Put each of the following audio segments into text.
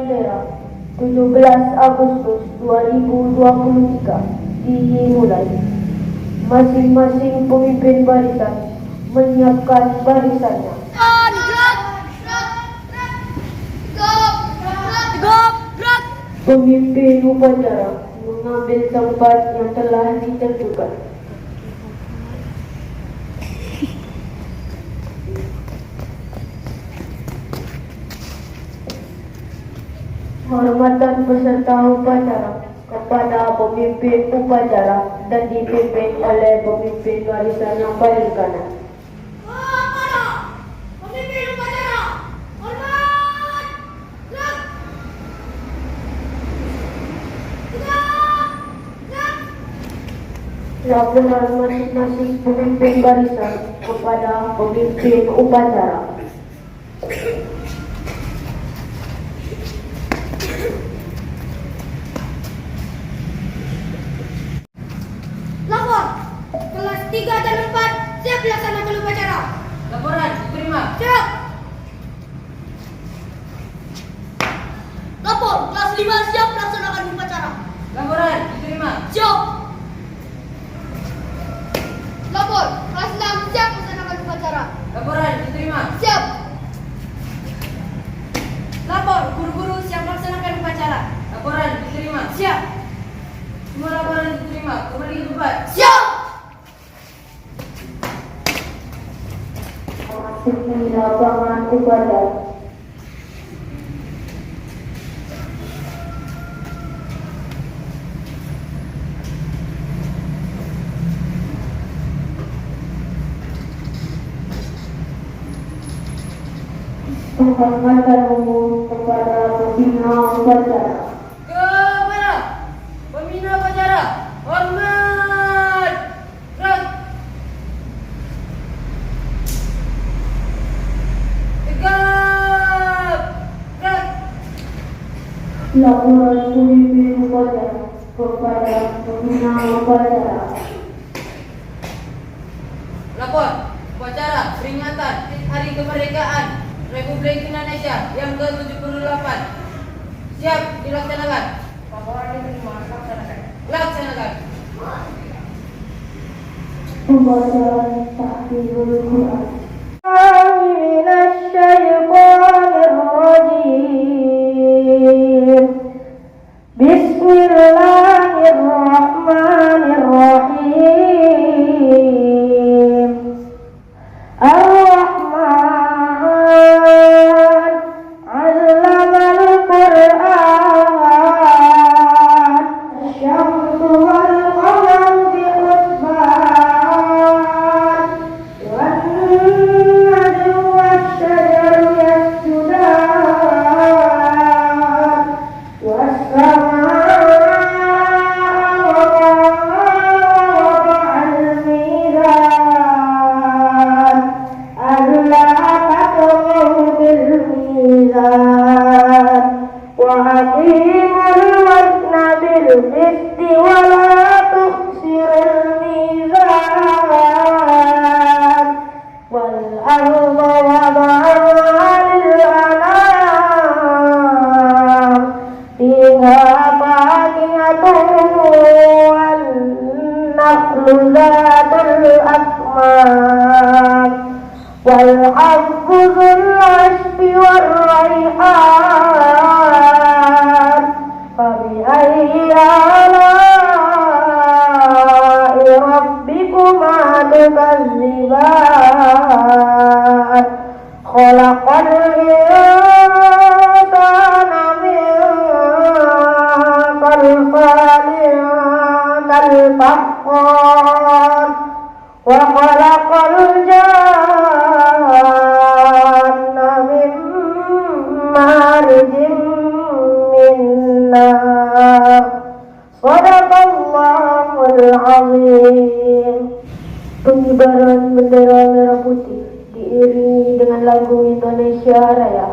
bendera 17 Agustus 2023 dimulai. Masing-masing pemimpin barisan menyiapkan barisannya. Pemimpin upacara mengambil tempat yang telah ditentukan. Hormatan peserta upacara kepada pemimpin upacara dan dipimpin oleh pemimpin barisan yang paling kanan. Pemimpin upacara, hormat! Laporan masing-masing pemimpin barisan kepada pemimpin upacara. Lapor, kelas 3 dan 4 siap dilaksanakan upacara. Laporan diterima. Siap. Lapor, kelas 5 siap melaksanakan upacara. Laporan diterima. Siap. Lapor, kelas 6 siap melaksanakan upacara. Laporan diterima. Siap. Lapor, guru-guru siap melaksanakan upacara. Laporan diterima. Siap. Semua laporan diterima. Kembali ke tempat. Siap. Di lapangan upacara. Penghormatan umum kepada pembina upacara. Kepada pembina upacara, hormat. Gerak. Tegap. Gerak. Laporan pemimpin upacara kepada pembina upacara. Lapor upacara peringatan Hari Kemerdekaan Republik Indonesia yang ke-78 siap dilaksanakan. Laporan diterima. Laksanakan. Pembacaan tahfidul Quran. Bismillahirrahmanirrahim. Ar-Rahman 'allamal Qur'an. Asy-syamsu wal qamaru bi-husban. Wan-najmu wash-shajaru yasjudan. Was-samaa'a wada'al mizan. Alla tatghaw bil mizan. Wa aqimul wazna bil qisti wa la tukhsirul mizan. Wal arda wada'aha lil anam. Fiha fakihatun wan nakhlu zatul akmam. Wal habbu dzul 'asfi war rayhan. Fabi ayyi ala'i rabbikuma tukadziban. Khalaqal insana min salsalin kal fakhar. Wa khalaqal janna min marijin min nar. Shadaqallahul azim. Pengibaran bendera merah putih diiringi dengan lagu Indonesia Raya.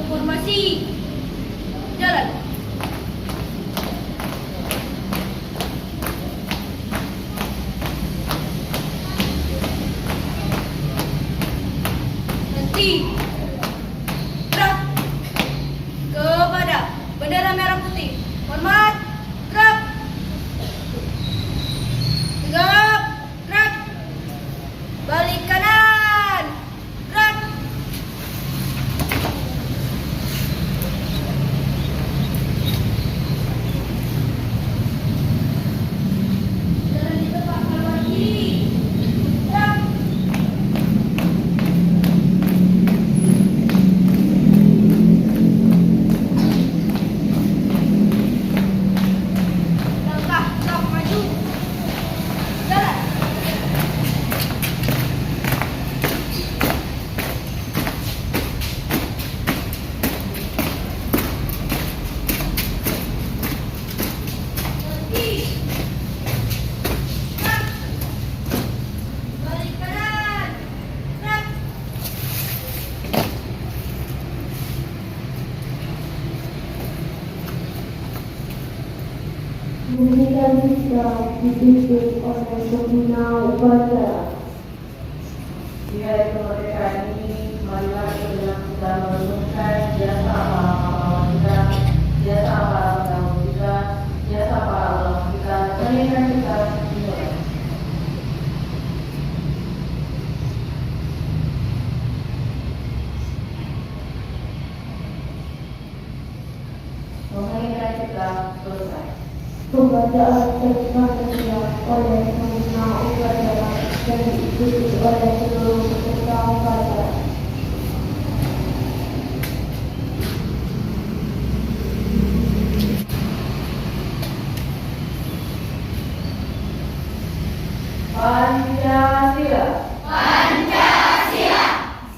Formasi. Jalan. Henti. Gerak. Kepada bendera merah putih. Hormat. Gerak. Tegap. Gerak. Balik kanan. Gerak. Jalan di tempat kanan kiri. Gerak. Langkah, gerak maju. Jalan. Berhenti. Gerak. Balik kanan. Gerak. Indonesia dipimpin oleh pembina upacara. Di hari kemerdekaan ini, marilah kita merenungkan jasa pahlawan kita, jasa para petani kita, jasa para ulama kita, pendidikan kita, Indonesia. Pendidikan kita selesai. Pembacaan teks Pancasila oleh pembina upacara dan diikuti oleh seluruh peserta upacara. Pancasila. Pancasila.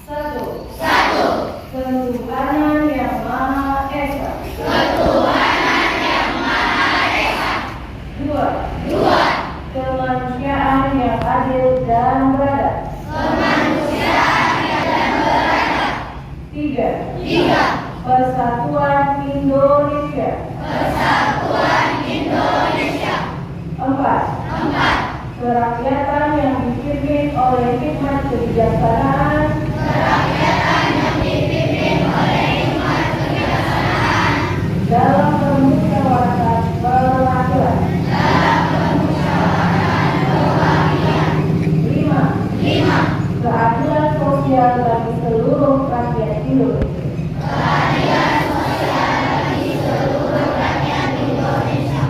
Satu. Satu. Ketuhanan yang Maha Esa. Ketuhanan yang Maha Esa. Dua. Dua. Kemanusiaan yang adil dan beradab. Kemanusiaan dan beradab. Tiga. Tiga. Persatuan Indonesia. Persatuan Indonesia. Empat. Empat. Kerakyatan yang dipimpin oleh hikmat kebijaksanaan. Kerakyatan yang dipimpin oleh hikmat kebijaksanaan. Dalam permusyawaratan perwakilan. Dalam permusyawaratan perwakilan. Lima. Lima. Keadilan sosial bagi seluruh rakyat Indonesia. Keadilan sosial bagi seluruh rakyat Indonesia.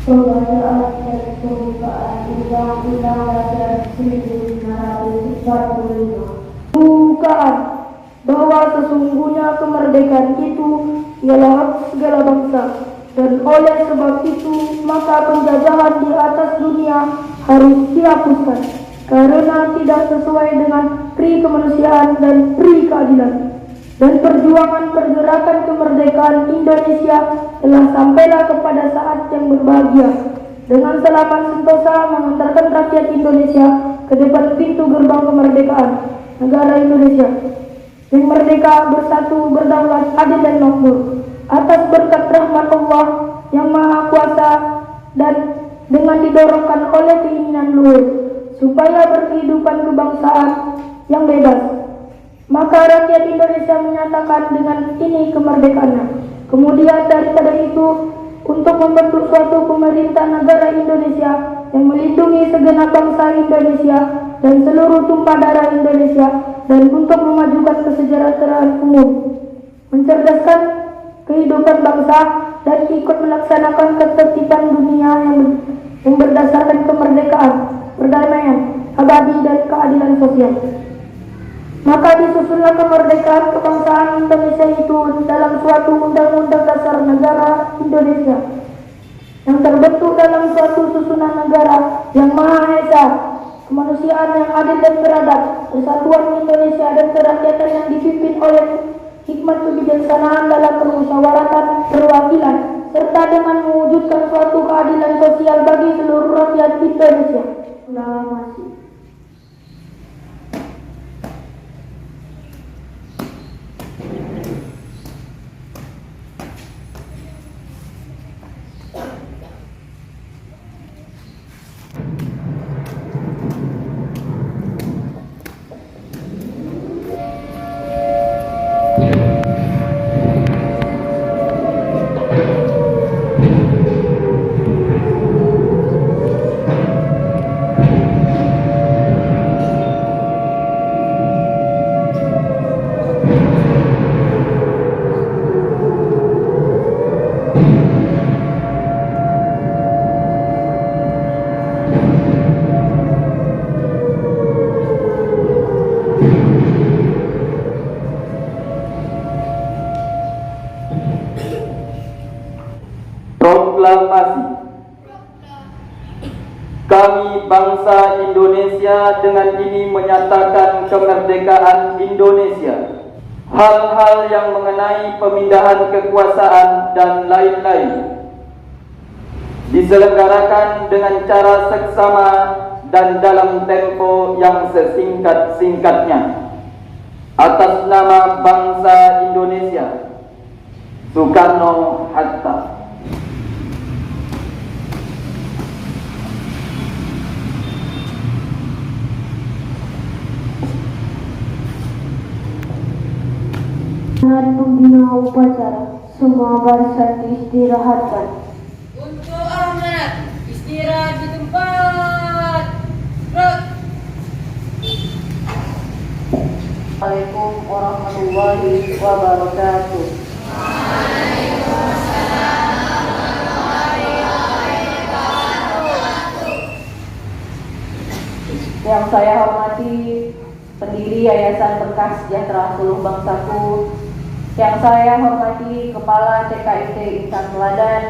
Pembacaan teks pembukaan Undang-Undang Dasar 1945. Pembukaan bahwa sesungguhnya kemerdekaan itu ialah hak segala bangsa, dan oleh sebab itu maka penjajahan di atas dunia harus dihapuskan karena tidak sesuai dengan pri kemanusiaan dan pri keadilan. Dan perjuangan pergerakan kemerdekaan Indonesia telah sampailah kepada saat yang berbahagia, dengan selamat sentosa mengantarkan rakyat Indonesia ke depan pintu gerbang kemerdekaan negara Indonesia yang merdeka, bersatu, berdaulat, adil dan makmur atas berkat rahmat Allah yang Maha Kuasa, dan dengan didorongkan oleh keinginan luhur supaya berkehidupan kebangsaan yang bebas. Maka rakyat Indonesia menyatakan dengan ini kemerdekaannya. Kemudian daripada itu, untuk membentuk suatu pemerintah negara Indonesia yang melindungi segenap bangsa Indonesia dan seluruh tumpah darah Indonesia, dan untuk memajukan kesejahteraan umum, mencerdaskan kehidupan bangsa, dan ikut melaksanakan ketertiban dunia yang berdasarkan kemerdekaan, perdamaian, abadi, dan keadilan sosial. Maka disusunlah kemerdekaan kebangsaan Indonesia itu dalam suatu undang-undang dasar negara Indonesia yang terbentuk dalam suatu susunan negara yang Maha Esa, kemanusiaan yang adil dan beradab, persatuan Indonesia dan kerakyatan yang dipimpin oleh hikmat kebijaksanaan dalam permusyawaratan perwakilan, serta dengan mewujudkan suatu keadilan sosial bagi seluruh rakyat Indonesia. Proklamasi. Kami bangsa Indonesia dengan ini menyatakan kemerdekaan Indonesia. Hal-hal yang mengenai pemindahan kekuasaan dan lain-lain diselenggarakan dengan cara seksama dan dalam tempo yang sesingkat-singkatnya. Atas nama bangsa Indonesia, Soekarno-Hatta. Dengan pembina upacara, semua barisan diistirahatkan. Untuk orang menat, istirahat di tempat. Gerak. Assalamualaikum warahmatullahi wabarakatuh. Yang saya hormati pendiri Yayasan Berkah Sejahtera Seluruh Bangsaku, yang saya hormati Kepala TKIT Insan Teladan,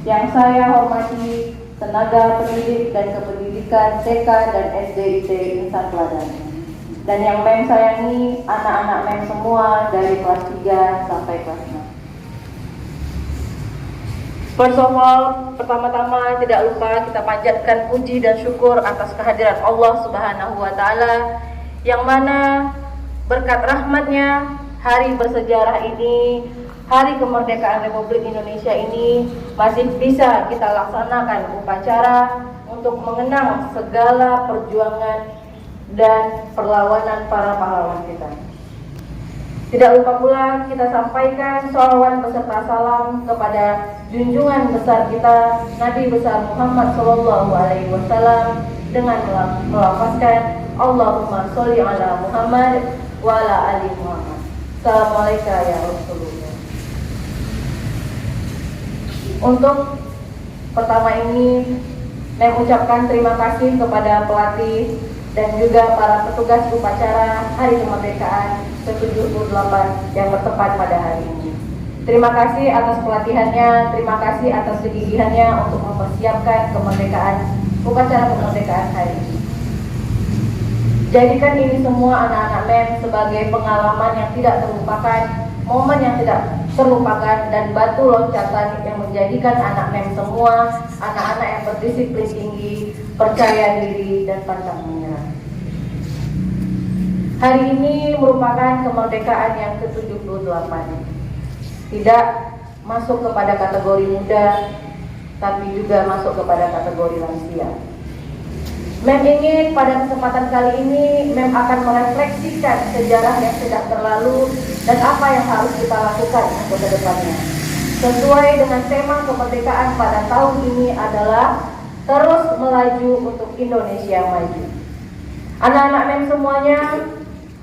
yang saya hormati tenaga pendidik dan kependidikan TK dan SDIT Insan Teladan, dan yang mem sayangi anak-anak mem semua dari kelas 3 sampai kelas 6. First of all, pertama-tama tidak lupa kita panjatkan puji dan syukur atas kehadiran Allah Subhanahu wa Ta'ala, yang mana berkat rahmatnya hari bersejarah ini, hari kemerdekaan Republik Indonesia ini masih bisa kita laksanakan upacara untuk mengenang segala perjuangan dan perlawanan para pahlawan kita. Tidak lupa pula kita sampaikan sholawat beserta salam kepada junjungan besar kita Nabi besar Muhammad SAW dengan melafazkan Allahumma sholli ala Muhammad wa ala ali Muhammad. Assalamualaikum ya Rasulullah. Untuk pertama ini, saya ucapkan terima kasih kepada pelatih dan juga para petugas upacara Hari Kemerdekaan ke-78 yang bertepat pada hari ini. Terima kasih atas pelatihannya, terima kasih atas kegigihannya untuk mempersiapkan upacara kemerdekaan hari ini. Jadikan ini semua anak-anak MEM sebagai pengalaman yang tidak terlupakan, momen yang tidak terlupakan, dan batu loncatan yang menjadikan anak MEM semua anak-anak yang berdisiplin tinggi, percaya diri, dan pantang menyerah. Hari ini merupakan kemerdekaan yang ke-78. Tidak masuk kepada kategori muda, tapi juga masuk kepada kategori lansia. MEM ingin pada kesempatan kali ini MEM akan merefleksikan sejarah yang sudah berlalu dan apa yang harus kita lakukan untuk kedepannya. Sesuai dengan tema kemerdekaan pada tahun ini adalah terus melaju untuk Indonesia maju. Anak-anak MEM semuanya,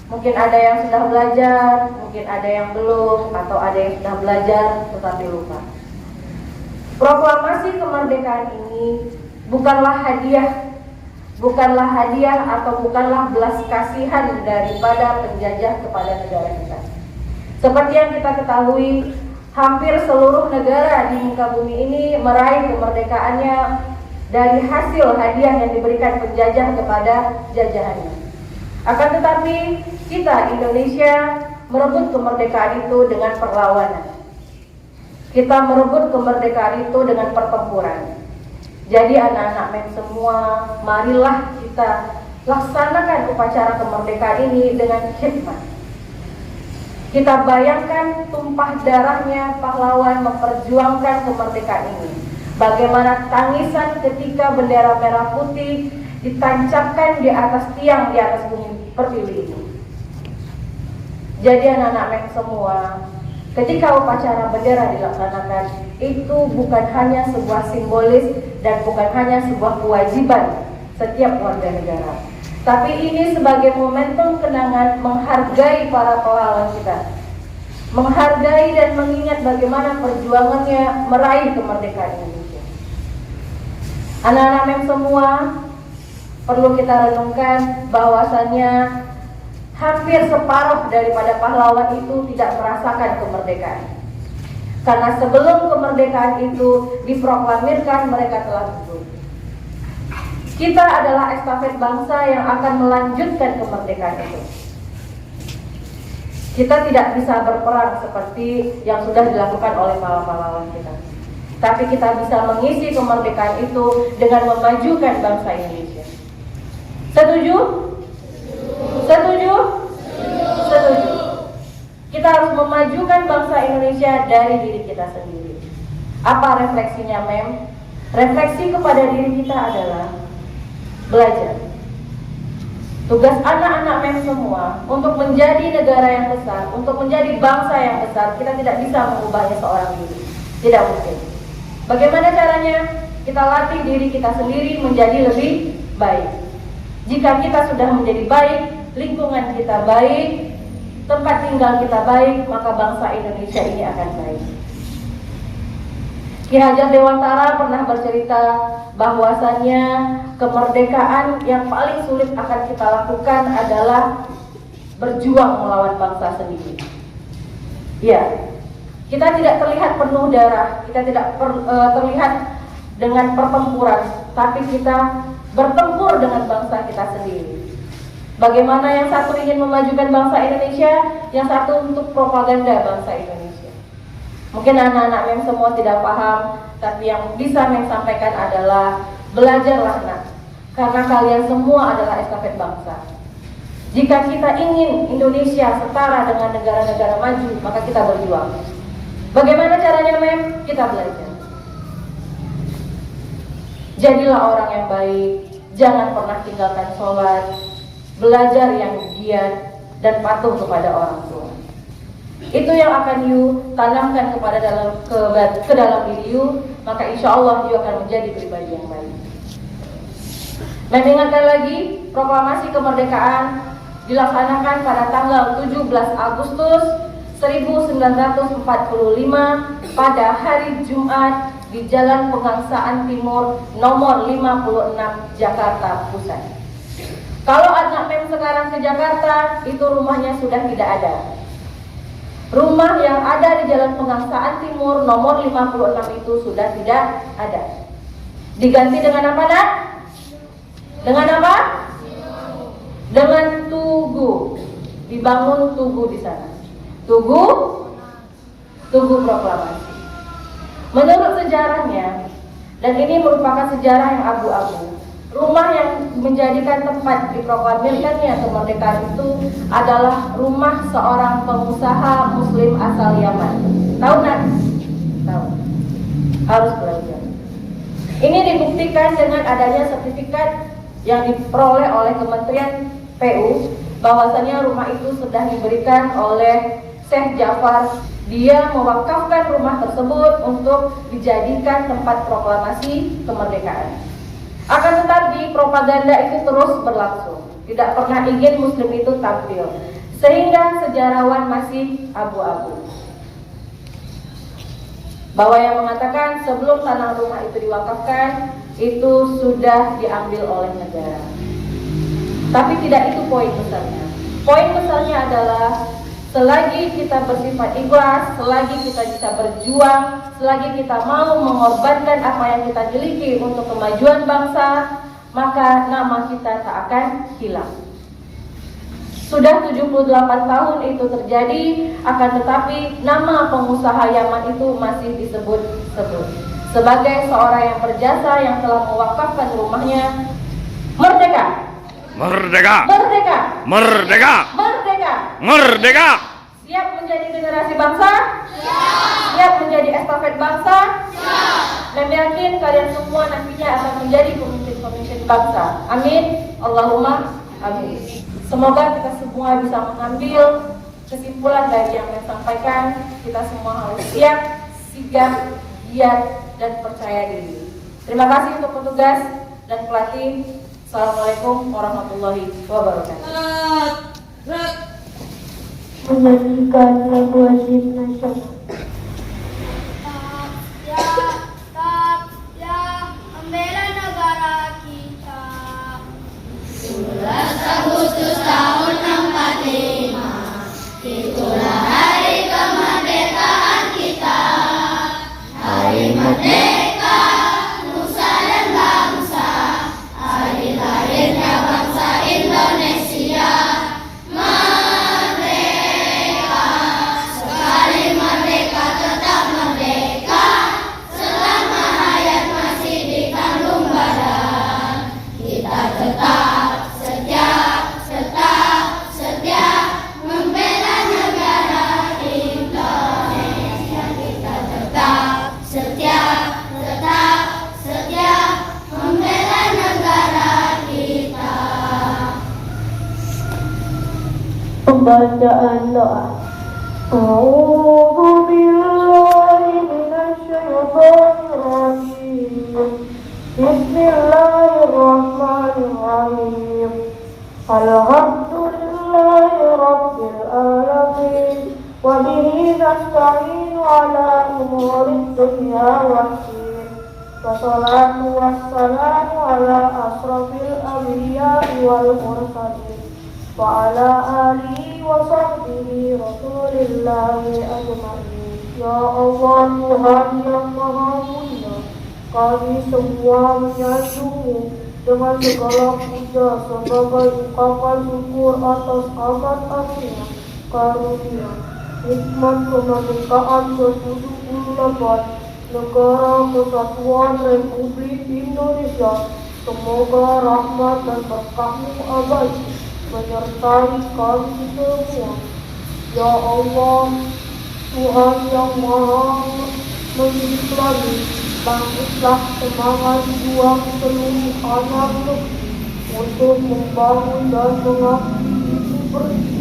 mungkin ada yang sudah belajar, mungkin ada yang belum, atau ada yang sudah belajar tetapi lupa. Proklamasi kemerdekaan ini bukanlah hadiah atau bukanlah belas kasihan daripada penjajah kepada negara kita. Seperti yang kita ketahui, hampir seluruh negara di muka bumi ini meraih kemerdekaannya dari hasil hadiah yang diberikan penjajah kepada jajahannya. Akan tetapi kita Indonesia merebut kemerdekaan itu dengan perlawanan. Kita merebut kemerdekaan itu dengan pertempuran. Jadi anak-anak MEM semua, marilah kita laksanakan upacara kemerdekaan ini dengan hikmat. Kita bayangkan tumpah darahnya pahlawan memperjuangkan kemerdekaan ini. Bagaimana tangisan ketika bendera merah putih ditancapkan di atas tiang di atas bumi pertiwi ini. Jadi anak-anak MEM semua, ketika upacara bendera dilaksanakan, itu bukan hanya sebuah simbolis dan bukan hanya sebuah kewajiban setiap warga negara, tapi ini sebagai momentum kenangan menghargai para pahlawan kita, menghargai dan mengingat bagaimana perjuangannya meraih kemerdekaan Indonesia. Anak-anak MEM semua, perlu kita renungkan bahwasannya hampir separuh daripada pahlawan itu tidak merasakan kemerdekaan. Karena sebelum kemerdekaan itu diproklamirkan, mereka telah gugur. Kita adalah estafet bangsa yang akan melanjutkan kemerdekaan itu. Kita tidak bisa berperang seperti yang sudah dilakukan oleh pahlawan-pahlawan kita. Tapi kita bisa mengisi kemerdekaan itu dengan memajukan bangsa Indonesia. Setuju? Setuju? Setuju. Kita harus memajukan bangsa Indonesia dari diri kita sendiri. Apa refleksinya, Mem? Refleksi kepada diri kita adalah belajar. Tugas anak-anak Mem semua untuk menjadi negara yang besar, untuk menjadi bangsa yang besar, kita tidak bisa mengubahnya seorang diri. Tidak mungkin. Bagaimana caranya? Kita latih diri kita sendiri menjadi lebih baik. Jika kita sudah menjadi baik, lingkungan kita baik, tempat tinggal kita baik, maka bangsa Indonesia ini akan baik. Ki Hajar Dewantara pernah bercerita bahwasannya kemerdekaan yang paling sulit akan kita lakukan adalah berjuang melawan bangsa sendiri. Ya, kita tidak terlihat penuh darah, kita tidak terlihat dengan pertempuran, tapi kita bertempur dengan bangsa kita sendiri. Bagaimana yang satu ingin memajukan bangsa Indonesia, yang satu untuk propaganda bangsa Indonesia. Mungkin anak-anak Mem semua tidak paham, tapi yang bisa Mem sampaikan adalah belajarlah nak, karena kalian semua adalah estafet bangsa. Jika kita ingin Indonesia setara dengan negara-negara maju, maka kita berjuang. Bagaimana caranya Mem? Kita belajar. Jadilah orang yang baik, jangan pernah tinggalkan sholat, belajar yang giat dan patuh kepada orang tua. Itu yang akan you tanamkan ke dalam diri you, maka insya Allah you akan menjadi pribadi yang baik. Mengingatkan lagi, proklamasi kemerdekaan dilaksanakan pada tanggal 17 Agustus 1945 pada hari Jumat di Jalan Pegangsaan Timur nomor 56 Jakarta Pusat. Kalau anak Mem sekarang ke Jakarta, itu rumahnya sudah tidak ada. Rumah yang ada di Jalan Pegangsaan Timur nomor 56 itu sudah tidak ada. Diganti dengan apa, nak? Dengan apa? Dengan tugu. Dibangun tugu di sana. Tugu proklamasi. Menurut sejarahnya, dan ini merupakan sejarah yang abu-abu, rumah yang menjadikan tempat diproklamirkannya kemerdekaan itu adalah rumah seorang pengusaha Muslim asal Yaman. Tahu nak? Tahu. Harus belajar. Ini dibuktikan dengan adanya sertifikat yang diperoleh oleh Kementerian PU bahwasannya rumah itu sudah diberikan oleh Syekh Ja'far. Dia mewakafkan rumah tersebut untuk dijadikan tempat proklamasi kemerdekaan. Akan tetapi propaganda itu terus berlangsung, tidak pernah ingin Muslim itu tampil, sehingga sejarawan masih abu-abu. Bahwa yang mengatakan sebelum tanah rumah itu diwakafkan, itu sudah diambil oleh negara. Tapi tidak itu poin besarnya. Poin besarnya adalah selagi kita bersifat ikhlas, selagi kita bisa berjuang, selagi kita mau mengorbankan apa yang kita miliki untuk kemajuan bangsa, maka nama kita tak akan hilang. Sudah 78 tahun itu terjadi, akan tetapi nama pengusaha Yaman itu masih disebut-sebut sebagai seorang yang berjasa yang telah mewakafkan rumahnya. Merdeka! Merdeka! Merdeka! Merdeka! Merdeka! Merdeka! Siap menjadi generasi bangsa? Siap menjadi estafet bangsa? Dan yakin kalian semua nantinya akan menjadi pemimpin-pemimpin bangsa. Amin. Allahumma amin. Semoga kita semua bisa mengambil kesimpulan dari yang saya sampaikan. Kita semua harus siap, sigap, giat, dan percaya diri. Terima kasih untuk petugas dan pelatih. Assalamualaikum warahmatullahi wabarakatuh. Menyanyikan lagu wajib nasional. Ya, membela negara kita. 11 Agustus tahun 45, itulah hari kemerdekaan kita. setia, tetap setia membela negara kita. Pembacaan doa. A'udzu billahi minasyaitonir rajim. Bismillahirrahmanirrahim. Alhamdulillahi rabbil alamin. Wa bihi nasta'inu ala umurid dunya waddin. Wassalatu wassalamu ala asrafil anbiya'i wal mursalin. Wa ala alihi wa sahbihi rasulillahi ajma'in. Ya Allah, Tuhan yang Maha Mulia, kami semua menyanjungmu dengan segala puja sebagai ungkapan syukur atas amat-amatnya karunia, nikmat kemerdekaan ke-78 Negara Kesatuan Republik Indonesia. Semoga rahmat dan berkah-Mu abadi menyertai kami semua. Ya Allah, Tuhan yang Maha Mengislami, bangkitlah semangat juang seluruh anak negeri untuk membangun dan mengabdi ibu bersih,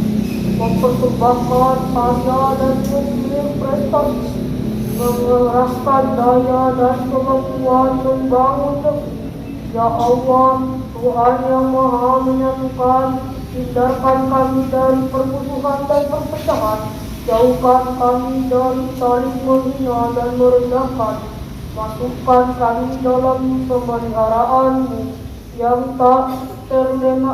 mempersembahkan karya dan mengirim prestasi, mengerahkan daya dan kemampuan membangun negeri. Ya Allah, Tuhan yang Maha Menyatukan, hindarkan kami dari permusuhan dan perpecahan, jauhkan kami dari saling menghina dan merendahkan, masukkan kami dalam pemeliharaan-Mu yang tak terlena,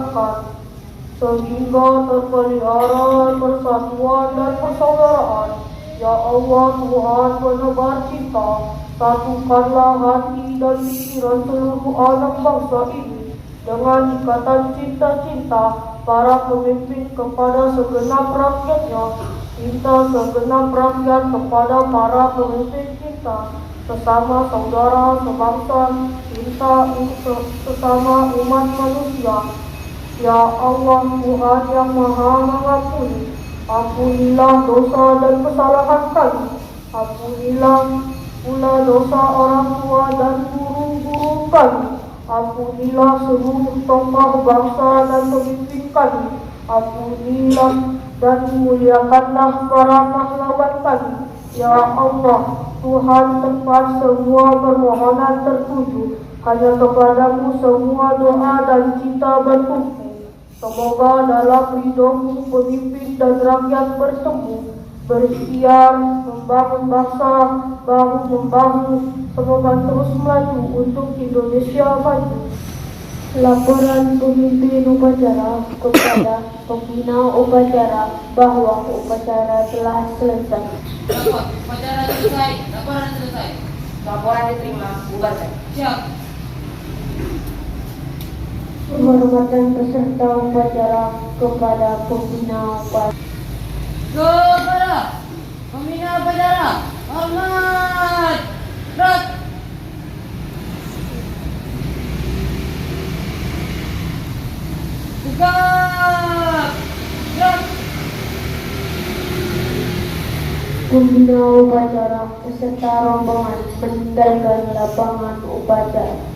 sehingga terpelihara persatuan dan persaudaraan. Ya Allah, Tuhan penebar cinta, satukanlah hati dan pikiran seluruh anak bangsa ini dengan ikatan cinta-cinta para pemimpin kepada segenap rakyatnya. Cinta segenap rakyat kepada para pemimpin kita, sesama saudara sebangsa, cinta sesama umat manusia. Ya Allah, Tuhan yang Maha Mengampuni, ampunilah dosa dan kesalahan kami. Ampunilah pula dosa orang tua dan guru-guru kami. Ampunilah seluruh tokoh bangsa dan pemimpin kami. Ampunilah dan muliakanlah para pahlawan kami. Ya Allah, Tuhan, tempat semua permohonan tertuju, hanya kepadamu semua doa dan cinta bertumpu. Semoga dalam ridho-Mu pemimpin dan rakyat bertemu, berikhtiar membangun bangsa bahu-membahu. Semoga terus maju untuk Indonesia maju. Laporan pemimpin upacara kepada pembina upacara bahwa upacara telah selesai. Upacara selesai. Laporan selesai. Laporan diterima, bubarkan. Siap. Penghormatan peserta upacara kepada pembina upacara. Kepada pembina upacara, hormat. Gerak. Tegak. Gerak. Pembina upacara beserta rombongan meninggalkan lapangan upacara.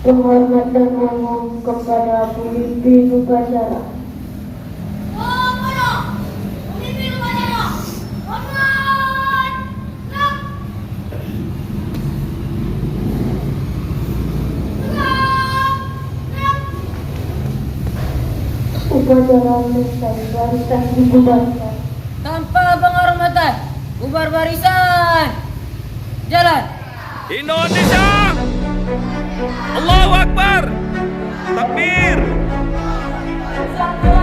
Penghormatan umum kepada pemimpin upacara. Pemimpin upacara, hormat. Gerak. Gerak. Upacara selesai, barisan dibubarkan. Tanpa penghormatan, bubar barisan. Jalan. Indonesia! Allahu Akbar! Takbir! Satu.